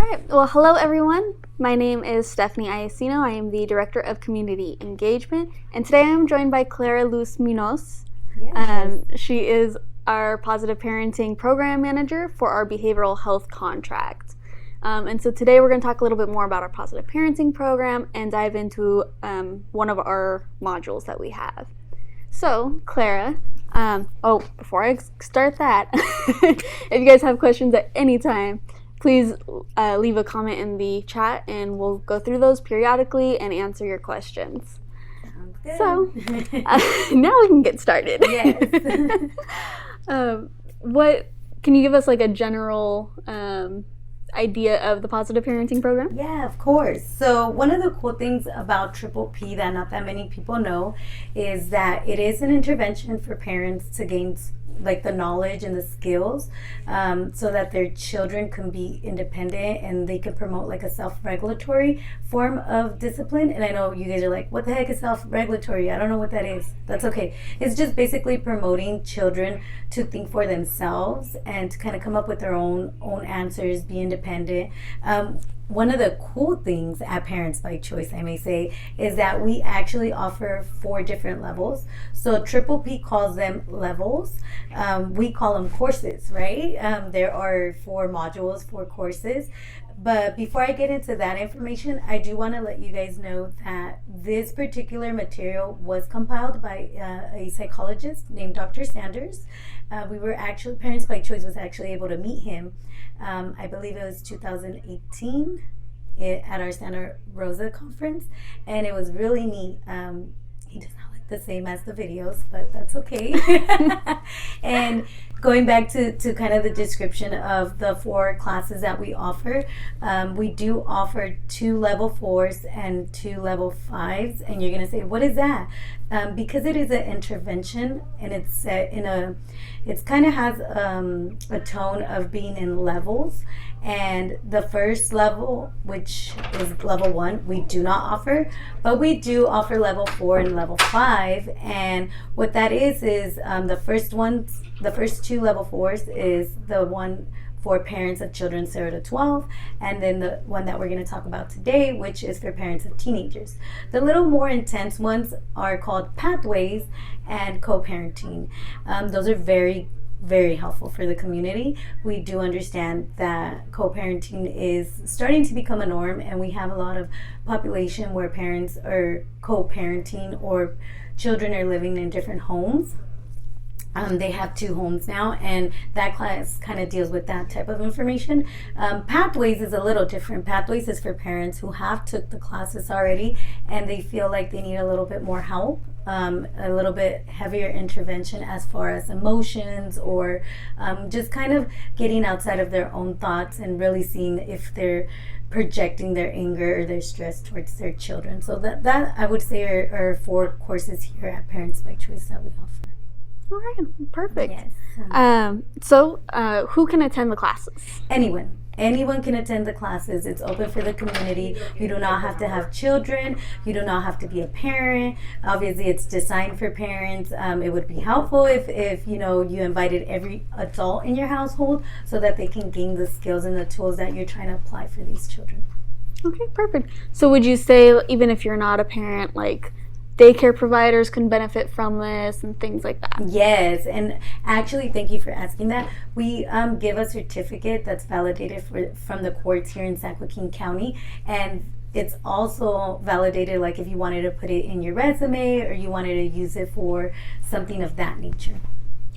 All right. Well, hello, everyone. My name is Stephanie Ayesino. I am the Director of Community Engagement. And today I'm joined by Clara Luz Munoz. Yes. She is our Positive Parenting Program Manager for our Behavioral Health Contract. And so today we're going to talk a little bit more about our Positive Parenting Program and dive into one of our modules that we have. So, Clara, before I start that, if you guys have questions at any time, please leave a comment in the chat and we'll go through those periodically and answer your questions. Sounds good. So, now we can get started. Yes. What can you give us like a general idea of the Positive Parenting Program? Yeah, of course. So one of the cool things about Triple P that not that many people know is that it is an intervention for parents to gain like the knowledge and the skills so that their children can be independent and they can promote like a self-regulatory form of discipline. And I know you guys are like, what the heck is self-regulatory? I don't know what that is. That's okay. It's just basically promoting children to think for themselves and to kind of come up with their own answers, be independent. One of the cool things at Parents by Choice, I may say, is that we actually offer 4 different levels. So Triple P calls them levels. We call them courses, right? There are 4 modules, 4 courses. But before I get into that information, I do want to let you guys know that this particular material was compiled by a psychologist named Dr. Sanders. Parents by Choice was actually able to meet him. I believe it was 2018 at our Santa Rosa conference, and it was really neat. He does not look the same as the videos, but that's okay. And going back to kind of the description of the 4 classes that we offer, we do offer 2 level 4s and 2 level 5s, and you're gonna say, what is that? Because it is an intervention and it's set in it kind of has a tone of being in levels. And the first level, which is level 1, we do not offer, but we do offer level 4 and level 5. And what that is the first 2 level 4s is the one for parents of children 0 to 12, and then the one that we're going to talk about today, which is for parents of teenagers. The little more intense ones are called Pathways and Co-parenting. Those are very, very helpful for the community. We do understand that co-parenting is starting to become a norm, and we have a lot of population where parents are co-parenting or children are living in different homes. They have 2 homes now, and that class kind of deals with that type of information. Pathways is a little different. Pathways is for parents who have took the classes already and they feel like they need a little bit more help, a little bit heavier intervention as far as emotions or just kind of getting outside of their own thoughts and really seeing if they're projecting their anger or their stress towards their children. So that I would say are 4 courses here at Parents by Choice that we offer. All right, perfect. Yes. So who can attend the classes? Anyone can attend the classes. It's open for the community. You do not have to have children. You do not have to be a parent. Obviously, it's designed for parents. It would be helpful if you invited every adult in your household so that they can gain the skills and the tools that you're trying to apply for these children. Okay, perfect. So would you say even if you're not a parent, like daycare providers can benefit from this and things like that? Yes, and actually, thank you for asking that. We give a certificate that's validated from the courts here in San Joaquin County, and it's also validated like if you wanted to put it in your resume or you wanted to use it for something of that nature.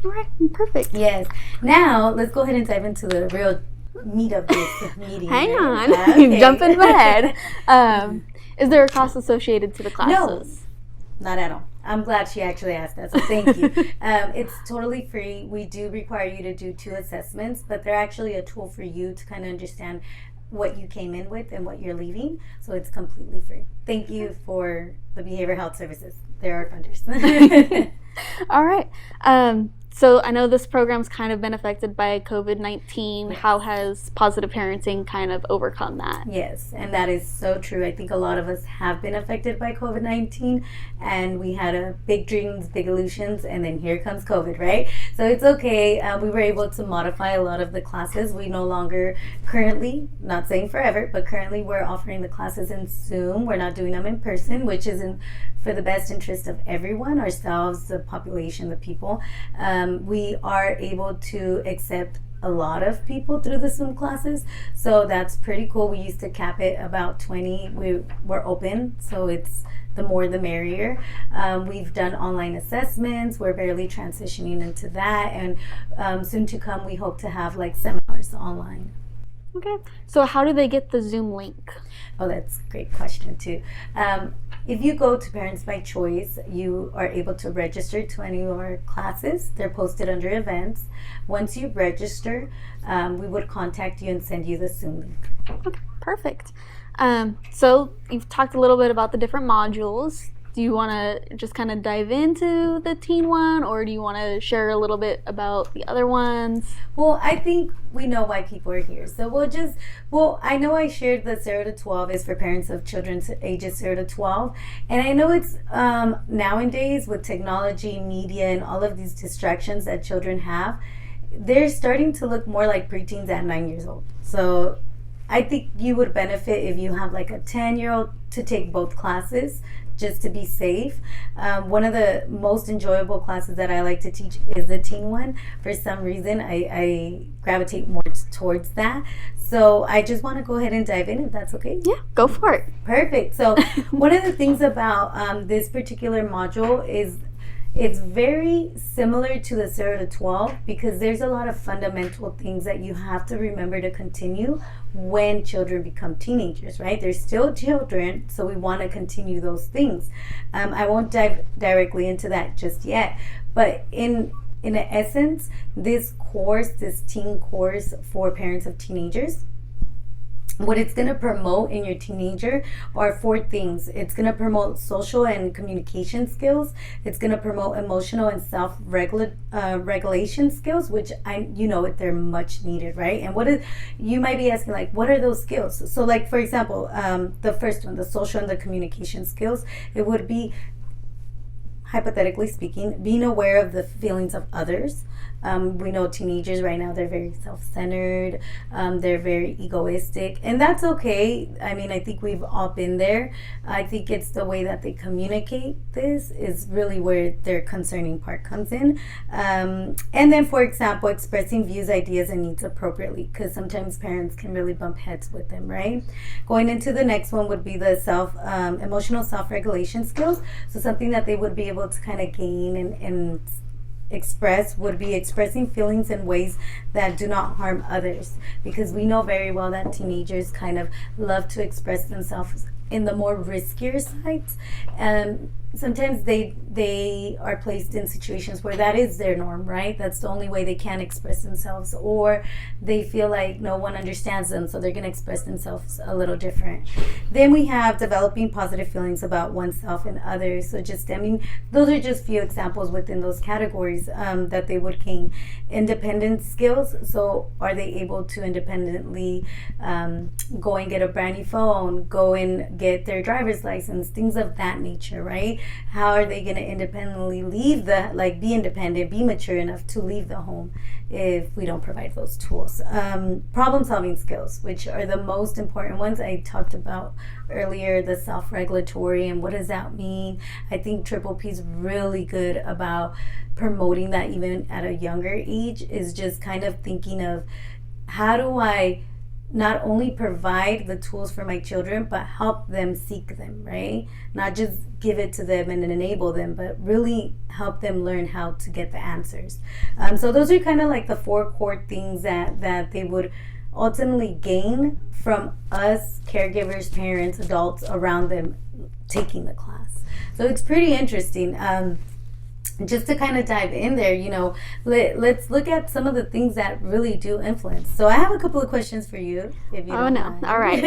All right, perfect. Yes. Now, let's go ahead and dive into the real meat of this meeting. Hang on, Okay. jumping ahead. Is there a cost associated to the classes? No. Not at all. I'm glad she actually asked that, so thank you. It's totally free. We do require you to do 2 assessments, but they're actually a tool for you to kind of understand what you came in with and what you're leaving, so it's completely free. Thank you for the Behavioral Health Services. They're our funders. All right. So I know this program's kind of been affected by COVID-19. Yes. How has positive parenting kind of overcome that? Yes, and that is so true. I think a lot of us have been affected by COVID-19, and we had a big dreams, big illusions, and then here comes COVID, right? So it's okay. We were able to modify a lot of the classes. We no longer currently, not saying forever, but currently we're offering the classes in Zoom. We're not doing them in person, which is for the best interest of everyone, ourselves, the population, the people. We are able to accept a lot of people through the Zoom classes, so that's pretty cool. We used to cap it about 20. We're open, so it's the more the merrier. We've done online assessments. We're barely transitioning into that, and soon to come we hope to have like seminars online. Okay. So how do they get the Zoom link? Oh, that's a great question too. If you go to Parents by Choice, you are able to register to any of our classes. They're posted under events. Once you register, we would contact you and send you the Zoom link. Okay, perfect. So you've talked a little bit about the different modules. Do you want to just kind of dive into the teen one, or do you want to share a little bit about the other ones? Well, I think we know why people are here. So I know I shared that 0 to 12 is for parents of children ages 0 to 12. And I know it's nowadays with technology, media, and all of these distractions that children have, they're starting to look more like preteens at 9 years old. So I think you would benefit if you have like a 10-year-old to take both classes just to be safe. One of the most enjoyable classes that I like to teach is the teen one. For some reason, I gravitate more towards that. So I just want to go ahead and dive in, if that's okay. Yeah, go for it. Perfect. So one of the things about this particular module is it's very similar to the 0 to 12 because there's a lot of fundamental things that you have to remember to continue when children become teenagers, right? They're still children, so we want to continue those things. I won't dive directly into that just yet, but in essence, this teen course for parents of teenagers, what it's going to promote in your teenager are 4 things. It's going to promote social and communication skills. It's going to promote emotional and self-regulation skills, which they're much needed, right? And you might be asking, like, what are those skills? So, like, for example, the first one, the social and the communication skills, it would be, hypothetically speaking, being aware of the feelings of others. We know teenagers right now, they're very self-centered, they're very egoistic, and that's okay. I mean, I think we've all been there. I think it's the way that they communicate this is really where their concerning part comes in. And then, for example, expressing views, ideas, and needs appropriately, because sometimes parents can really bump heads with them, right? Going into the next one would be the emotional self-regulation skills. So something that they would be able to kind of gain and express would be expressing feelings in ways that do not harm others, because we know very well that teenagers kind of love to express themselves in the more riskier sides, and sometimes they are placed in situations where that is their norm, right? That's the only way they can express themselves, or they feel like no one understands them, so they're going to express themselves a little different. Then we have developing positive feelings about oneself and others. So those are just few examples within those categories that they would gain. Independent skills, so are they able to independently go and get a brand new phone, go and get their driver's license, things of that nature, right? How are they going to independently be independent, be mature enough to leave the home if we don't provide those tools? Problem solving skills, which are the most important ones I talked about earlier, the self-regulatory, and what does that mean? I think Triple P is really good about promoting that even at a younger age, is just kind of thinking of, how do I not only provide the tools for my children, but help them seek them, right? Not just give it to them and enable them, but really help them learn how to get the answers. So those are kind of like the 4 core things that they would ultimately gain from us, caregivers, parents, adults around them taking the class. So it's pretty interesting. just to kind of dive in there, let's look at some of the things that really do influence. So I have a couple of questions for you, if you don't mind. All right.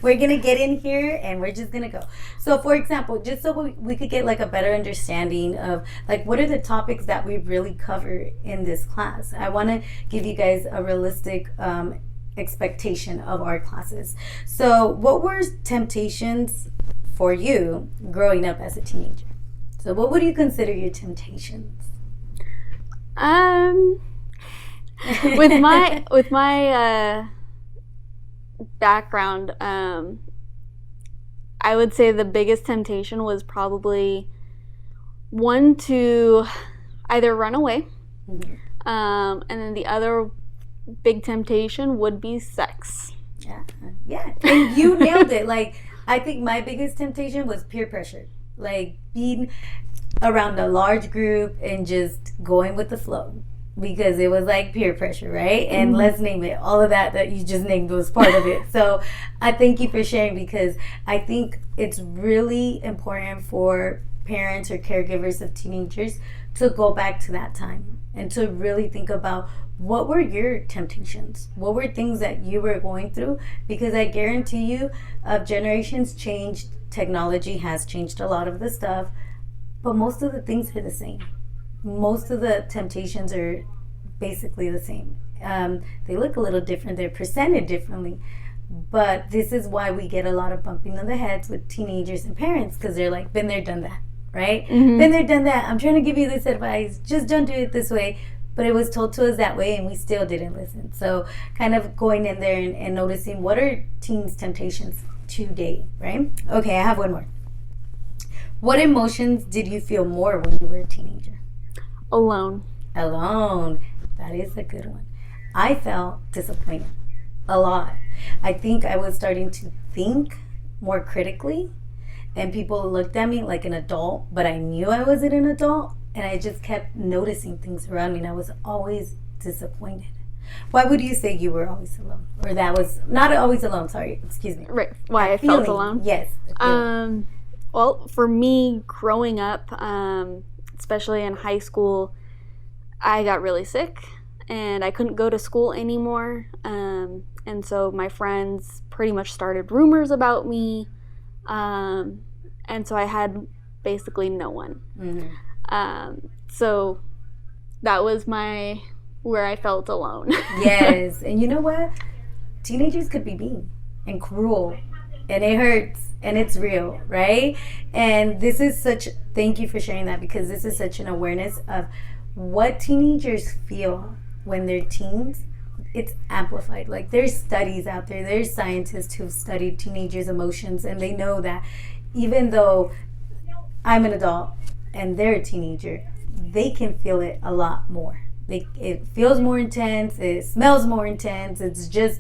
We're going to get in here and we're just going to go. So, for example, just so we could get like a better understanding of like what are the topics that we really cover in this class. I want to give you guys a realistic expectation of our classes. So, what were temptations for you growing up as a teenager? So what would you consider your temptations? With my background, I would say the biggest temptation was probably one to either run away, and then the other big temptation would be sex. Yeah, and you nailed it. Like, I think my biggest temptation was peer pressure. Like being around a large group and just going with the flow, because it was like peer pressure, right? And let's name it, all of that you just named was part of it. So I thank you for sharing, because I think it's really important for parents or caregivers of teenagers to go back to that time and to really think about what were your temptations, what were things that you were going through, because I guarantee you generations changed. Technology has changed a lot of the stuff, but most of the things are the same. Most of the temptations are basically the same. They look a little different, they're presented differently, but this is why we get a lot of bumping of the heads with teenagers and parents, because they're like, been there, done that, right? Been there, done that. I'm trying to give you this advice, just don't do it this way. But it was told to us that way and we still didn't listen. So kind of going in there and noticing what are teens' temptations today, right? Okay, I have one more. What emotions did you feel more when you were a teenager? Alone. That is a good one. I felt disappointed a lot. I think I was starting to think more critically, and people looked at me like an adult, but I knew I wasn't an adult, and I just kept noticing things around me, and I was always disappointed. Why would you say you were always alone? Or that was not always alone, sorry, excuse me. Right, why I felt alone? Yes. Well, for me, growing up, especially in high school, I got really sick and I couldn't go to school anymore. And so my friends pretty much started rumors about me. And so I had basically no one. So that was where I felt alone. Yes, and you know what? Teenagers could be mean and cruel, and it hurts, and it's real, right? And thank you for sharing that, because this is such an awareness of what teenagers feel when they're teens. It's amplified. Like, there's studies out there, there's scientists who've studied teenagers' emotions, and they know that even though I'm an adult and they're a teenager, they can feel it a lot more. It feels more intense, it smells more intense. It's just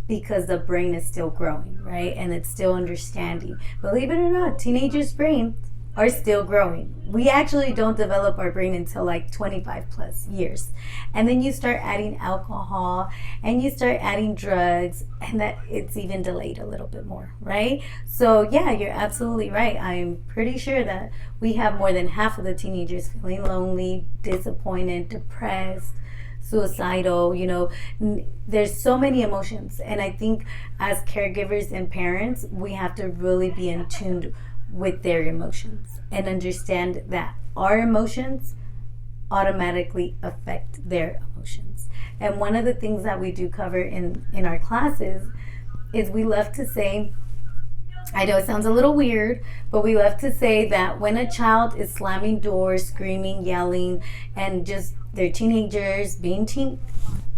because the brain is still growing, right? And it's still understanding. Believe it or not, teenagers' brains are still growing. We actually don't develop our brain until like 25 plus years. And then you start adding alcohol and you start adding drugs, and that it's even delayed a little bit more, right? So yeah, you're absolutely right. I'm pretty sure that we have more than half of the teenagers feeling lonely, disappointed, depressed, suicidal. There's so many emotions, and I think as caregivers and parents, we have to really be in tune with their emotions and understand that our emotions automatically affect their emotions. And one of the things that we do cover in our classes is we love to say, I know it sounds a little weird, but we love to say that when a child is slamming doors, screaming, yelling, and just they're teenagers, being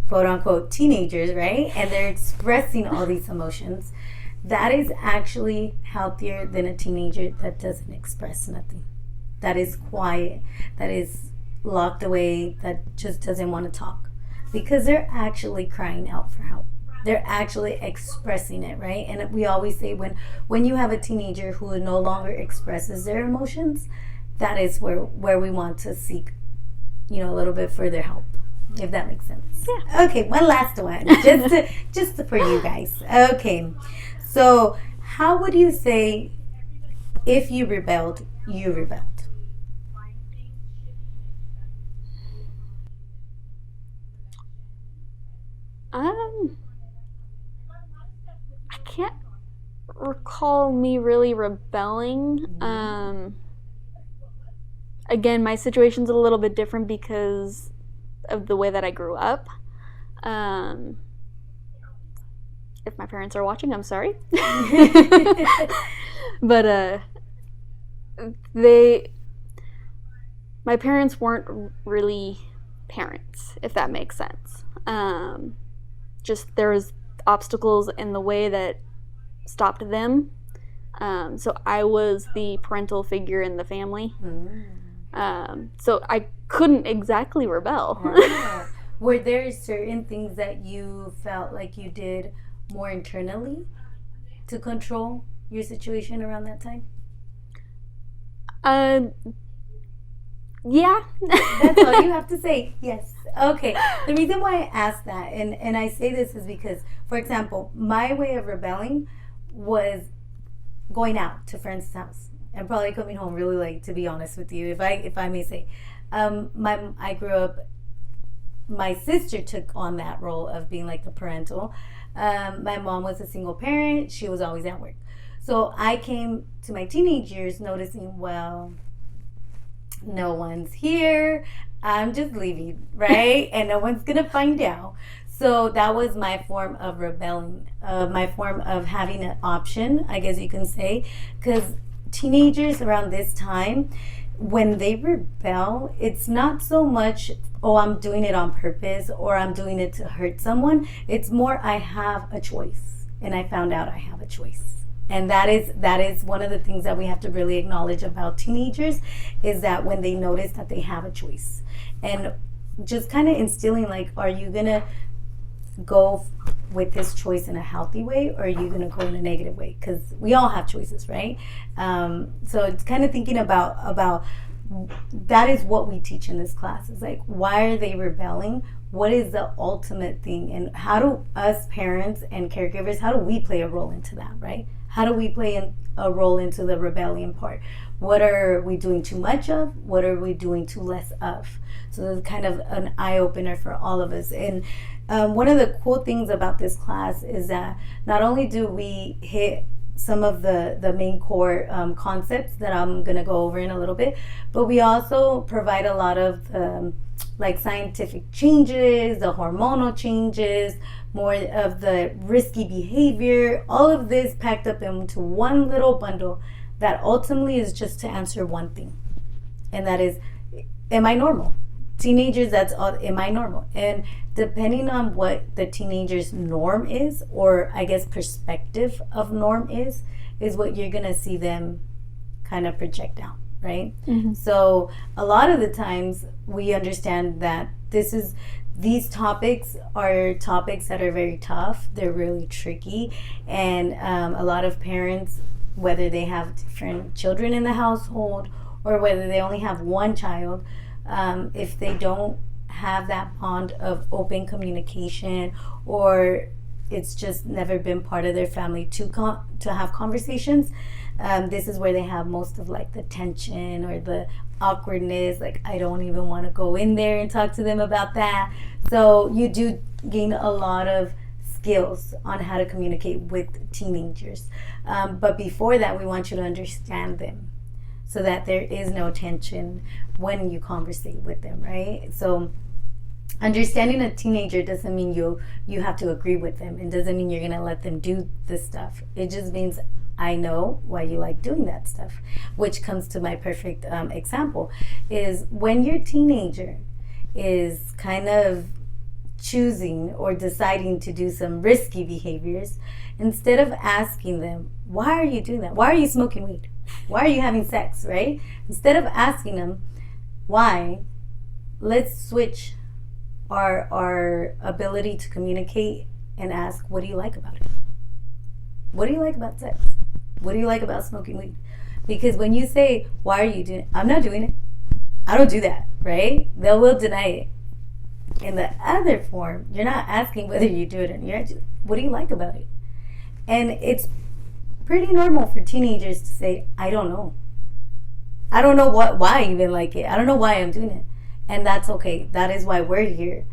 quote unquote teenagers, right? And they're expressing all these emotions, that is actually healthier than a teenager that doesn't express nothing, that is quiet, that is locked away, that just doesn't want to talk, because they're actually crying out for help. They're actually expressing it, right? And we always say when you have a teenager who no longer expresses their emotions, that is where we want to seek, a little bit further help, if that makes sense. Yeah. Okay, one last one, just for you guys. Okay, so how would you say if you rebelled, you rebelled? Um, I can't recall me really rebelling. Again, my situation's a little bit different because of the way that I grew up. Um, if my parents are watching, I'm sorry. But they, my parents weren't really parents, if that makes sense. Just there was obstacles in the way that stopped them. So I was the parental figure in the family. So I couldn't exactly rebel. Were there certain things that you felt like you did more internally to control your situation around that time? Yeah. That's all you have to say. Yes. Okay. The reason why I asked that, and I say this is because, for example, my way of rebelling was going out to friends' house and probably coming home really late, to be honest with you, if I may say. I grew up, my sister took on that role of being like the parental. My mom was a single parent. She was always at work. So I came to my teenage years noticing, well, no one's here. I'm just leaving, right? And no one's going to find out. So that was my form of rebelling, my form of having an option, I guess you can say. Because teenagers around this time, when they rebel, it's not so much, oh, I'm doing it on purpose or I'm doing it to hurt someone. It's more, I have a choice. And I found out I have a choice. And that is one of the things that we have to really acknowledge about teenagers, is that when they notice that they have a choice. And just kind of instilling, like, are you going to go with this choice in a healthy way, or are you going to go in a negative way? Because we all have choices, right? So it's kind of thinking about that is what we teach in this class. Is like, why are they rebelling? What is the ultimate thing? And how do us parents and caregivers, how do we play a role into that, right? How do we play a role into the rebellion part? What are we doing too much of? What are we doing too less of? So it's kind of an eye-opener for all of us. And one of the cool things about this class is that not only do we hit some of the main core concepts that I'm going to go over in a little bit, but we also provide a lot of like scientific changes, the hormonal changes, more of the risky behavior, all of this packed up into one little bundle that ultimately is just to answer one thing. And that is, am I normal? Teenagers, that's all, am I normal? And depending on what the teenager's norm is, or I guess perspective of norm is what you're going to see them kind of project out, right? Mm-hmm. So a lot of the times we understand that these topics are topics that are very tough. They're really tricky. And a lot of parents, whether they have different children in the household or whether they only have one child, if they don't have that bond of open communication, or it's just never been part of their family to have conversations, this is where they have most of like the tension or the awkwardness. Like, I don't even want to go in there and talk to them about that. So you do gain a lot of skills on how to communicate with teenagers. But before that, we want you to understand them, so that there is no tension when you conversate with them, right? So understanding a teenager doesn't mean you have to agree with them. It doesn't mean you're going to let them do this stuff. It just means, I know why you like doing that stuff, which comes to my perfect example, is when your teenager is kind of choosing or deciding to do some risky behaviors, instead of asking them, why are you doing that? Why are you smoking weed? Why are you having sex, right? Instead of asking them why, let's switch our ability to communicate and ask, what do you like about it? What do you like about sex? What do you like about smoking weed? Because when you say, why are you doing it? I'm not doing it. I don't do that, right? They will deny it. In the other form, you're not asking whether you do it, and you're actually, what do you like about it? And it's pretty normal for teenagers to say, I don't know. I don't know why I even like it. I don't know why I'm doing it. And that's okay. That is why we're here,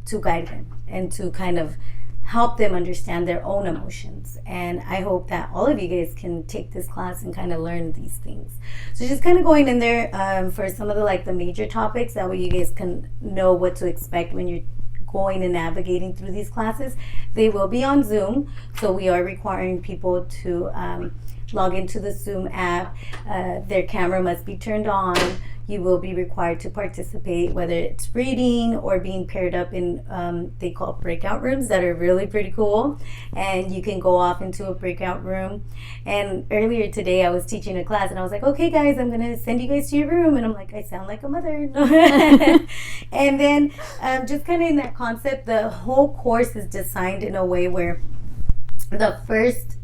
to guide them and to kind of help them understand their own emotions. And I hope that all of you guys can take this class and kind of learn these things. So just kind of going in there for some of the major topics, that way you guys can know what to expect when you're going and navigating through these classes. They will be on Zoom, so we are requiring people to log into the Zoom app. Their camera must be turned on. You will be required to participate, whether it's reading or being paired up in they call breakout rooms that are really pretty cool. And you can go off into a breakout room. And earlier today I was teaching a class and I was like, okay guys, I'm gonna send you guys to your room. And I'm like, I sound like a mother. And then just kind of in that concept, the whole course is designed in a way where the first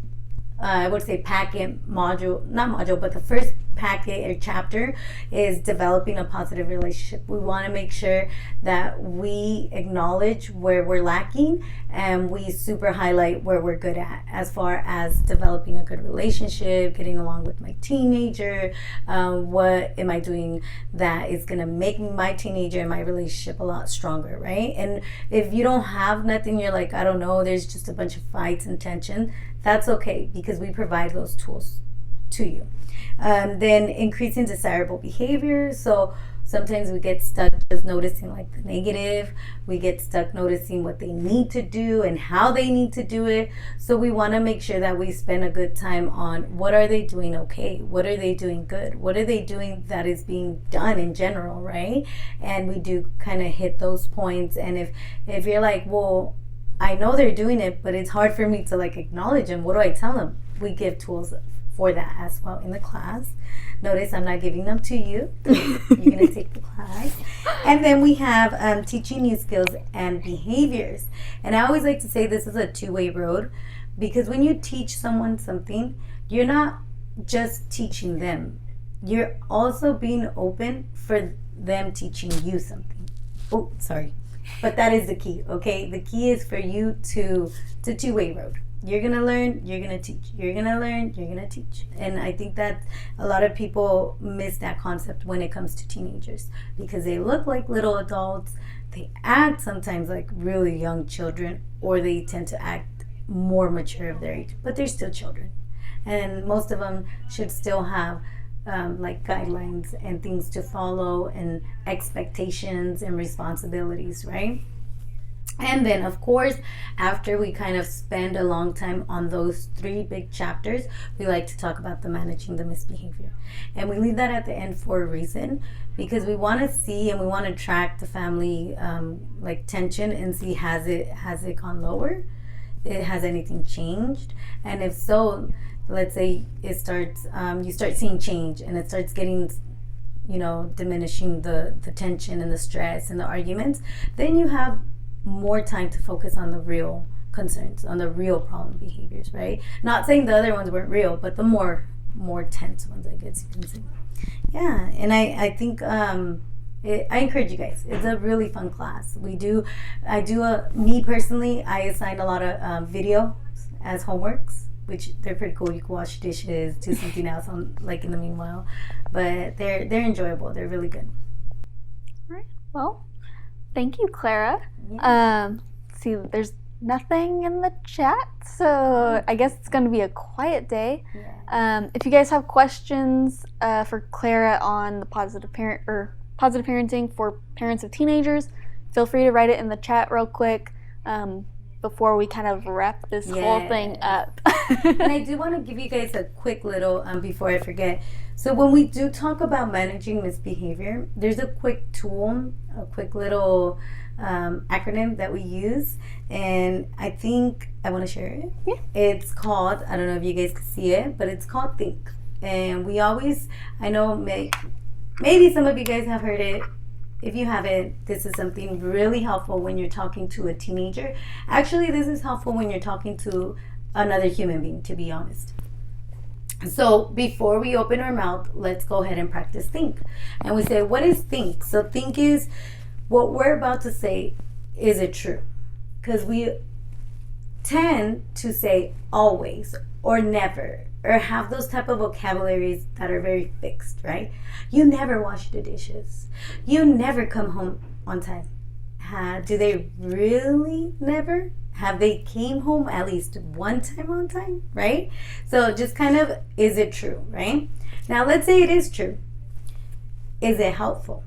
I would say packet module, not module, but the first packet or chapter is developing a positive relationship. We want to make sure that we acknowledge where we're lacking and we super highlight where we're good at, as far as developing a good relationship, getting along with my teenager. What am I doing that is going to make my teenager and my relationship a lot stronger, right? And if you don't have nothing, you're like, I don't know, there's just a bunch of fights and tension, that's okay, because we provide those tools to you. Then increasing desirable behavior. So sometimes we get stuck just noticing the negative. We get stuck noticing what they need to do and how they need to do it. So we want to make sure that we spend a good time on what are they doing okay? What are they doing good? What are they doing that is being done in general, right? And we do kind of hit those points. And if you're like, well, I know they're doing it, but it's hard for me to acknowledge them, what do I tell them? We give tools for that as well in the class. Notice I'm not giving them to you. You're going to take the class. And then we have teaching new skills and behaviors. And I always like to say this is a two-way road, because when you teach someone something, you're not just teaching them. You're also being open for them teaching you something. Oh, sorry. But that is the key, okay? The key is for you to, it's a two-way road. You're going to learn, you're going to teach. You're going to learn, you're going to teach. And I think that a lot of people miss that concept when it comes to teenagers, because they look like little adults. They act sometimes like really young children, or they tend to act more mature of their age, but they're still children. And most of them should still have guidelines and things to follow, and expectations and responsibilities, right? And then, of course, after we kind of spend a long time on those three big chapters, we like to talk about the managing the misbehavior. And we leave that at the end for a reason, because we want to see and we want to track the family tension and see, has it gone lower? Has anything changed? And if so, let's say it starts, you start seeing change and it starts getting, diminishing the tension and the stress and the arguments, then you have more time to focus on the real concerns, on the real problem behaviors, right? Not saying the other ones weren't real, but the more tense ones, I guess you can say. Yeah, and I think I encourage you guys. It's a really fun class. Me personally, I assign a lot of video as homeworks, which they're pretty cool. You can wash dishes, do something else in the meanwhile, but they're enjoyable. They're really good. All right. Well, thank you, Clara. Yeah. See, there's nothing in the chat, so I guess it's going to be a quiet day. Yeah. If you guys have questions for Clara on the positive parenting for parents of teenagers, feel free to write it in the chat real quick before we kind of wrap this whole thing up. And I do want to give you guys a quick little before I forget. So when we do talk about managing misbehavior, there's a quick tool, a quick little acronym that we use, and I think I want to share it. Yeah. It's called, I don't know if you guys can see it, but it's called THINK. And we always, I know maybe some of you guys have heard it. If you haven't, this is something really helpful when you're talking to a teenager. Actually, this is helpful when you're talking to another human being, to be honest. So before we open our mouth, let's go ahead and practice think. And we say, what is think? So think is, what we're about to say, is it true? Because we tend to say always or never, or have those type of vocabularies that are very fixed, right? You never wash the dishes. You never come home on time. Do they really never? Have they came home at least one time on time, right? So just kind of, is it true, right? Now let's say it is true. Is it helpful?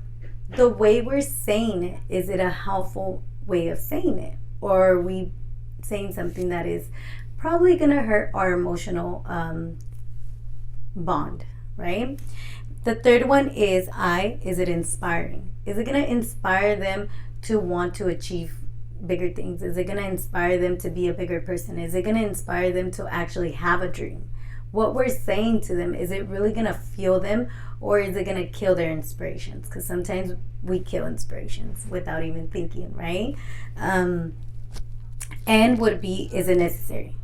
The way we're saying it, is it a helpful way of saying it? Or are we saying something that is probably going to hurt our emotional bond, right? The third one is it inspiring? Is it going to inspire them to want to achieve bigger things? Is it going to inspire them to be a bigger person? Is it going to inspire them to actually have a dream? What we're saying to them, is it really going to fuel them, or is it going to kill their inspirations? Because sometimes we kill inspirations without even thinking, right? And is it necessary?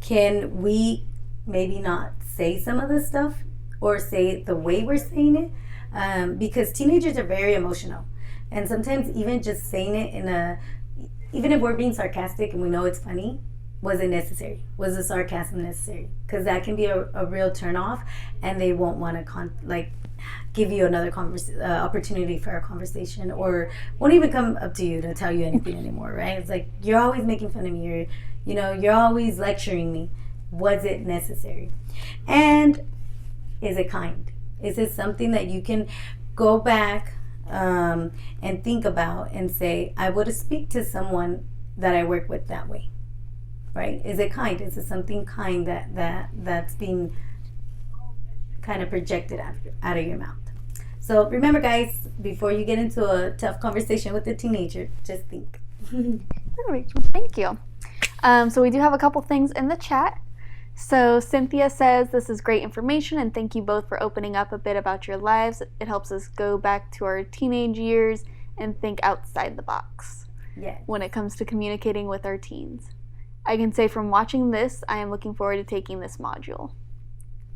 Can we maybe not say some of this stuff, or say it the way we're saying it? Because teenagers are very emotional. And sometimes even just saying it even if we're being sarcastic and we know it's funny, was it necessary? Was the sarcasm necessary? Because that can be a real turn off, and they won't want to give you another opportunity for a conversation, or won't even come up to you to tell you anything anymore, right? It's like, you're always making fun of me, you're always lecturing me. Was it necessary? And is it kind? Is it something that you can go back and think about and say, I would speak to someone that I work with that way, right? Is it kind? Is it something kind that's being kind of projected out of your mouth? So remember, guys, before you get into a tough conversation with a teenager, just think. Thank you. So we do have a couple things in the chat. So Cynthia says, this is great information, and thank you both for opening up a bit about your lives. It helps us go back to our teenage years and think outside the box when it comes to communicating with our teens. I can say from watching this, I am looking forward to taking this module.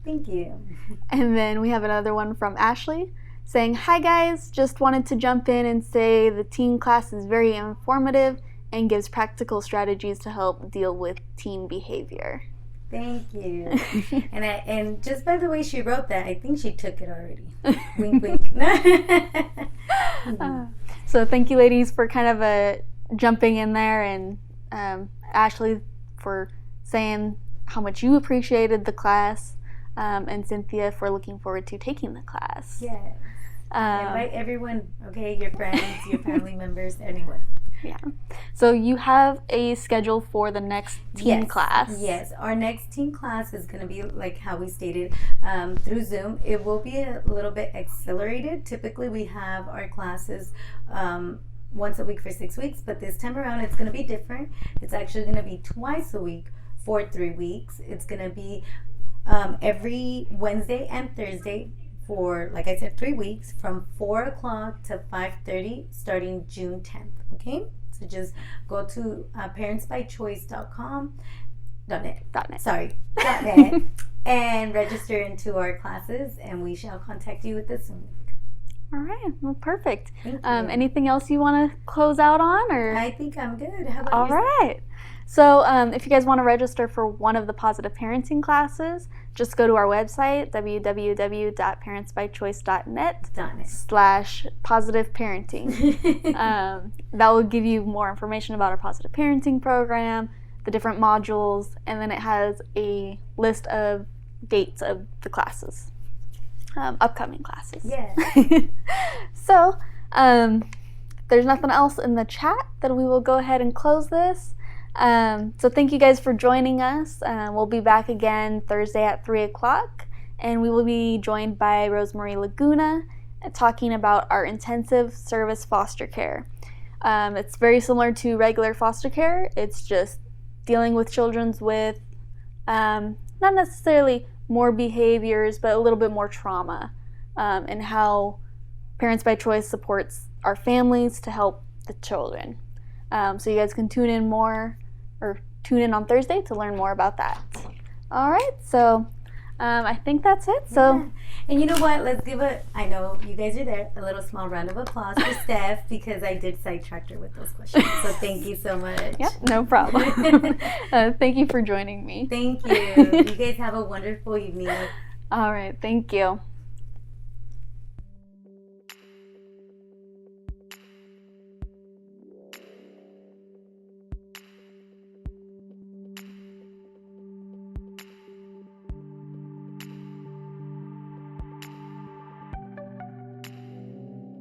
Thank you. And then we have another one from Ashley saying, hi guys, just wanted to jump in and say the teen class is very informative and gives practical strategies to help deal with teen behavior. Thank you. And just by the way she wrote that, I think she took it already. Wink, wink. So thank you, ladies, for kind of jumping in there, and Ashley for saying how much you appreciated the class, and Cynthia for looking forward to taking the class. Yes. Invite everyone, okay? Your friends, your family members, anyone. Yeah. So you have a schedule for the next teen class. Yes. Our next teen class is going to be like how we stated, through Zoom. It will be a little bit accelerated. Typically we have our classes once a week for 6 weeks, but this time around it's going to be different. It's actually going to be twice a week for 3 weeks. It's going to be every Wednesday and Thursday for, like I said, 3 weeks, from 4 o'clock to 5:30 starting June 10th. Okay, so just go to parentsbychoice.net and register into our classes, and we shall contact you with the Zoom link. All right, well, perfect. Thank you. Anything else you want to close out on, or? I think I'm good. How about All yourself? right. So if you guys want to register for one of the positive parenting classes, just go to our website, www.parentsbychoice.net/positiveparenting. That will give you more information about our positive parenting program, the different modules, and then it has a list of dates of the classes, upcoming classes. Yes. So there's nothing else in the chat, then we will go ahead and close this. So thank you guys for joining us. We'll be back again Thursday at 3 o'clock, and we will be joined by Rosemarie Laguna talking about our intensive service foster care. It's very similar to regular foster care. It's just dealing with children with not necessarily more behaviors, but a little bit more trauma, and how Parents by Choice supports our families to help the children. So you guys can tune in on Thursday to learn more about that. All right, so I think that's it. So, yeah. And you know what? Let's give I know you guys are there, a little small round of applause for Steph, because I did sidetrack her with those questions. So thank you so much. Yeah, no problem. Thank you for joining me. Thank you. You guys have a wonderful evening. All right, thank you.